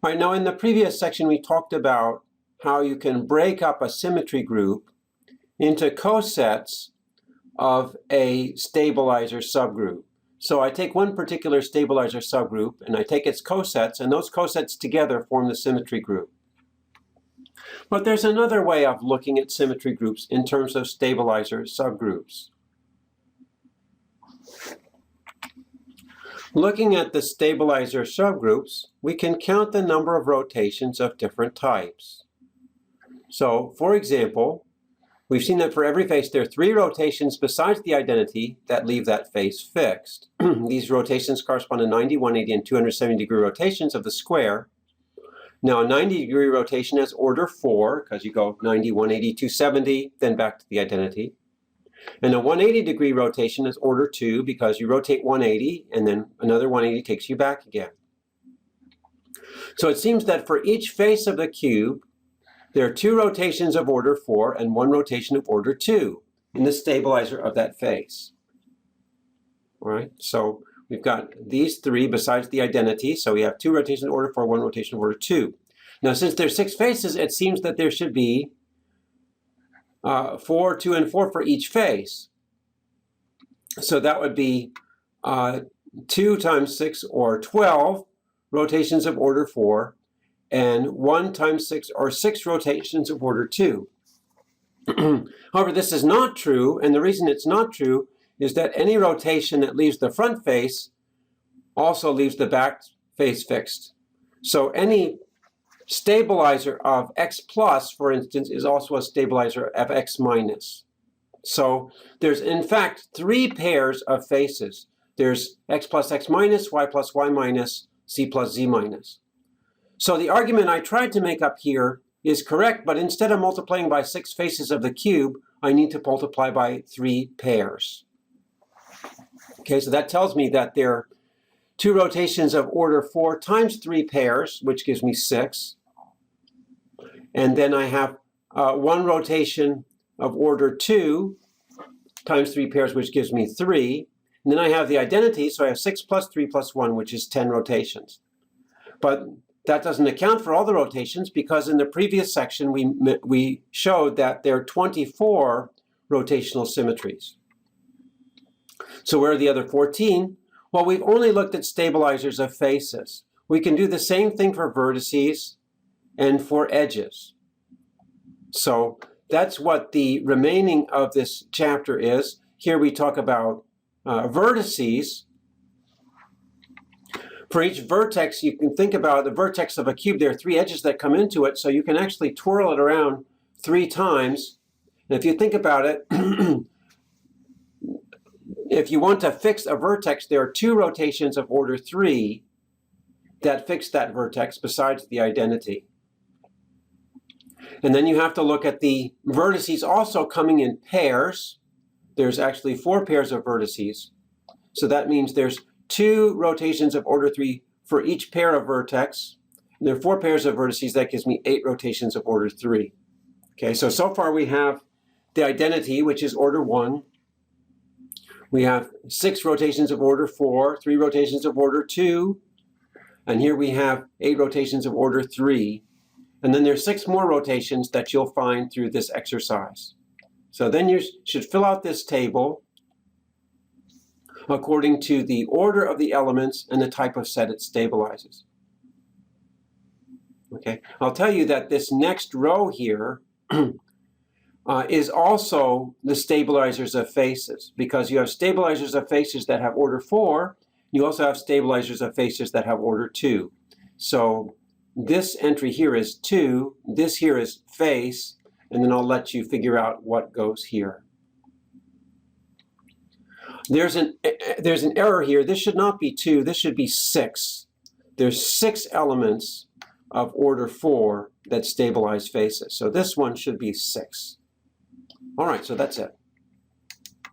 All right, now in the previous section we talked about how you can break up a symmetry group into cosets of a stabilizer subgroup. So I take one particular stabilizer subgroup and I take its cosets, and those cosets together form the symmetry group. But there's another way of looking at symmetry groups in terms of stabilizer subgroups. Looking at the stabilizer subgroups, we can count the number of rotations of different types. So, for example, we've seen that for every face there are 3 rotations besides the identity that leave that face fixed. These rotations correspond to 90, 180, and 270-degree rotations of the square. Now, a 90-degree rotation has order 4, because you go 90, 180, 270, then back to the identity. And a 180-degree rotation is order 2, because you rotate 180, and then another 180 takes you back again. So it seems that for each face of the cube, there are 2 rotations of order 4 and 1 rotation of order 2 in the stabilizer of that face. All right, so we've got these 3 besides the identity, so we have 2 rotations of order 4, 1 rotation of order 2. Now, since there's 6 faces, it seems that there should be 4, 2, and 4 for each face. So that would be 2 times 6, or 12 rotations of order 4, and 1 times 6, or 6 rotations of order 2. However, this is not true, and the reason it's not true is that any rotation that leaves the front face also leaves the back face fixed. So any stabilizer of x plus, for instance, is also a stabilizer of x minus. So there's in fact 3 pairs of faces. There's x plus x minus, y plus y minus, z plus z minus. So the argument I tried to make up here is correct, but instead of multiplying by 6 faces of the cube, I need to multiply by 3 pairs. Okay, so that tells me that there are 2 rotations of order 4 times 3 pairs, which gives me 6. And then I have 1 rotation of order 2 times 3 pairs, which gives me 3. And then I have the identity, so I have 6 plus 3 plus 1, which is 10 rotations. But that doesn't account for all the rotations, because in the previous section we showed that there are 24 rotational symmetries. So where are the other 14? Well, we've only looked at stabilizers of faces. We can do the same thing for vertices and for edges. So that's what the remaining of this chapter is. Here we talk about vertices. For each vertex, you can think about the vertex of a cube. There are 3 edges that come into it, so you can actually twirl it around 3 times. And if you think about it, if you want to fix a vertex, there are 2 rotations of order 3 that fix that vertex besides the identity. And then you have to look at the vertices also coming in pairs. There's actually 4 pairs of vertices. So that means there's 2 rotations of order 3 for each pair of vertex. And there are 4 pairs of vertices. That gives me 8 rotations of order 3. Okay, so far we have the identity, which is order 1. We have 6 rotations of order 4, 3 rotations of order 2, and here we have 8 rotations of order 3. And then there's 6 more rotations that you'll find through this exercise. So then you should fill out this table according to the order of the elements and the type of set it stabilizes. Okay, I'll tell you that this next row here is also the stabilizers of faces, because you have stabilizers of faces that have order 4. You also have stabilizers of faces that have order 2. So this entry here is 2, this here is face, and then I'll let you figure out what goes here. There's an error here. This should not be 2, this should be 6. There's 6 elements of order 4 that stabilize faces. So this one should be 6. All right, so that's it.